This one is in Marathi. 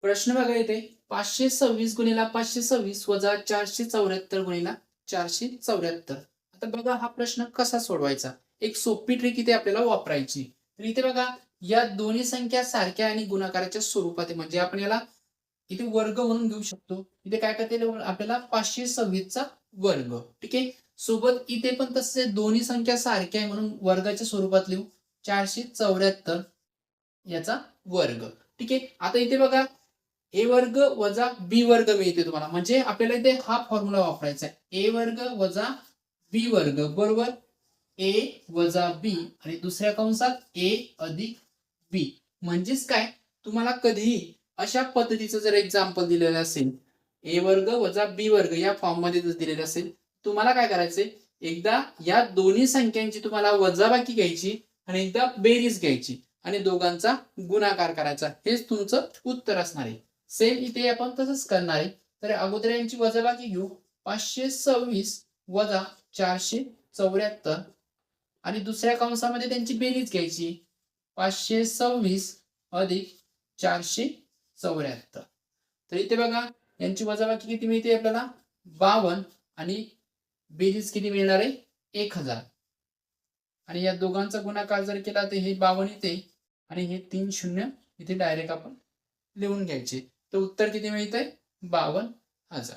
प्रश्न बघा इथे 526 गुणिला 526 वजा 474 गुणिला 474. आता बघा हा प्रश्न कसा सोडवायचा. एक सोपी ट्रिक इथे आपल्याला वापरायची. तर इथे बघा या दोन्ही संख्या सारख्या आणि गुणाकाराच्या स्वरूपात आहे. म्हणजे आपण याला इथे वर्ग म्हणून घेऊ शकतो. इथे काय करता येईल आपल्याला 526 चा वर्ग. ठीक आहे. सोबत इथे पण तसे दोन्ही संख्या सारख्या आहे म्हणून वर्गाच्या स्वरूपात लिहू 474 याचा वर्ग. ठीक आहे. आता इथे बघा ए वर्ग वजा बी वर्ग मिळते तुम्हाला. म्हणजे आपल्याला इथे हा फॉर्म्युला वापरायचा आहे. ए वर्ग वजा बी वर्ग बरोबर ए वजा बी आणि दुसऱ्या कंसात ए अधिक बी. म्हणजेच काय, तुम्हाला कधीही अशा पद्धतीचं जर एक्झाम्पल दिलेलं असेल, ए वर्ग वजा बी वर्ग या फॉर्म मध्ये जर दिलेलं असेल, तुम्हाला काय करायचंय, एकदा या दोन्ही संख्यांची तुम्हाला वजाबाकी घ्यायची आणि एकदा बेरीज घ्यायची आणि दोघांचा गुणाकार करायचा. हेच तुमचं उत्तर असणार आहे. सेम इथे आपण तसंच करणार आहे. तर अगोदर यांची वजाबाकी घेऊ. 526 वजा 474 आणि दुसऱ्या कंसामध्ये त्यांची बेरीज घ्यायची. 526 अधिक 474. तर इथे बघा यांची वजाबाकी किती मिळते आपल्याला 52 आणि बेरीज किती मिळणार आहे 1000. आणि या दोघांचा गुणाकार जर केला तर हे 52 येते आणि हे 3 शून्य इथे डायरेक्ट आपण लिहून घ्यायचे. तर उत्तर किती मिळतंय 52,000.